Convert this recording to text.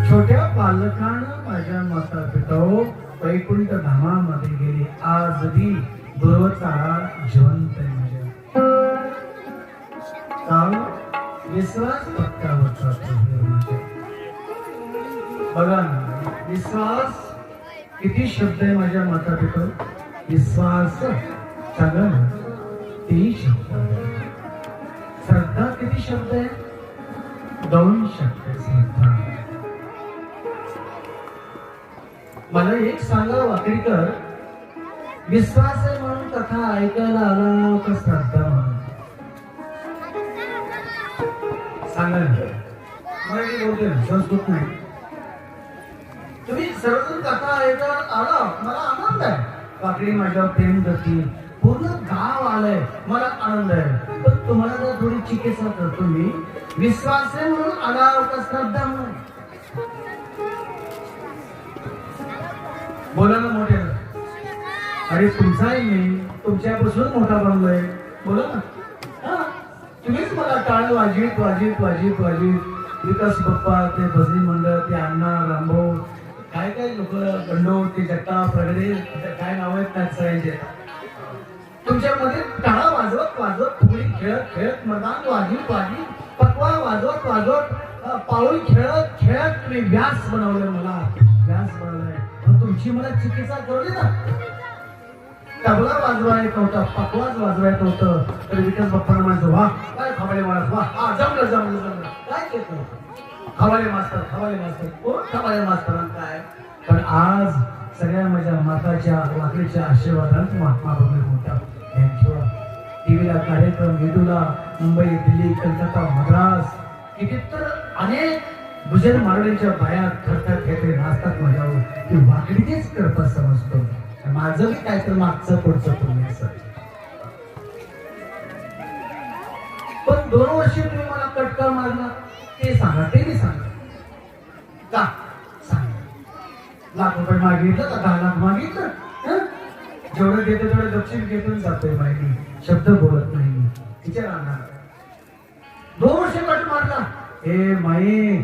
छोट्या बालकानं माझ्या माता पिता वैकुंठ धामामध्ये गेले, आजही दुर्वचारा जिवंत आहे माझ्या. विश्वास पक्कावरचा माझ्या. बघा ना, विश्वास किती शब्द आहे माझ्या माता पिता. विश्वास सगळं 3 शब्द आहे. श्रद्धा किती शब्द आहे? 2 शब्द आहे श्रद्धा. मला एक सांगा वाकरीकर, विश्वास आहे म्हणून कथा ऐकायला आला का श्रद्धा म्हणून? सांगा मराठी बोलते संस्कृत नाही. तुम्ही सर्वजण कथा ऐकायला आला, मला आनंद आहे. वाकडी माझ्यावर प्रेम करतील, पूर्ण गाव आलंय, मला आनंद आहे. पण तुम्हाला जर थोडी चिकित्सा करतो मी, विश्वास आहे म्हणून आला का श्रद्धा म्हणून? बोला ना मोठे. अरे तुमचाही मी तुमच्यापासून मोठा बनलोय. बोला ना. तुम्हीच मला टाळ वाजवीत वाजवीत वाजवीत वाजवीत विकास बाप्पा, ते भजनी मंडळ, ते अण्णा रामभाऊ, काय काय लोक, गंडो, ते जगताप वगैरे, काय नाव आहेत त्यात सगळ्यांचे. तुमच्यामध्ये टाळा वाजवत वाजवत, फुगडी खेळत खेळत, मदान वाजवीत वाजवीत, पकवा वाजवत वाजवत, पाऊल खेळत खेळत तुम्ही व्यास बनवलं, मला व्यास बनवलंय. तुमची मला चिकित्सा करू ना. तबला वाजवायचं होतं, पकवाज वाजवायचं होतं, तर विकास बाप्पांना म्हणायचं, वा काय खवाले महाराज, वा जमलं जमलं जमलं. काय केलं खवाले मास्तर, खवाले मास्तर, कोण खवाले मास्तर काय? पण आज सगळ्या माझ्या माताच्या वाकडीच्या आशीर्वादाने महात्मा बघत होता. टीव्हीला कार्यक्रम, रेडिओला, मुंबई, दिल्ली, कलकत्ता, मद्रास, कितीतर अनेक गुजर मारवाड्यांच्या बाया थरथर खेळते नाचतात माझ्यावर. ती वाकडीचीच कृपा समजतो. माझं बी काय तर मागचं पुढचं तुम्ही असं. पण 2 वर्ष तुम्ही मला कटका मारला, ते सांगा, ते मी सांगा का? सांगा. ₹1,00,000 मागितलं का 10 लाख मागितलं? जेवढं देतो तेवढं दक्षिण घेतून जातोय माहिती. शब्द बोलत नाही मी. तिच्या राहणार 2 वर्ष कट मारला. हे माई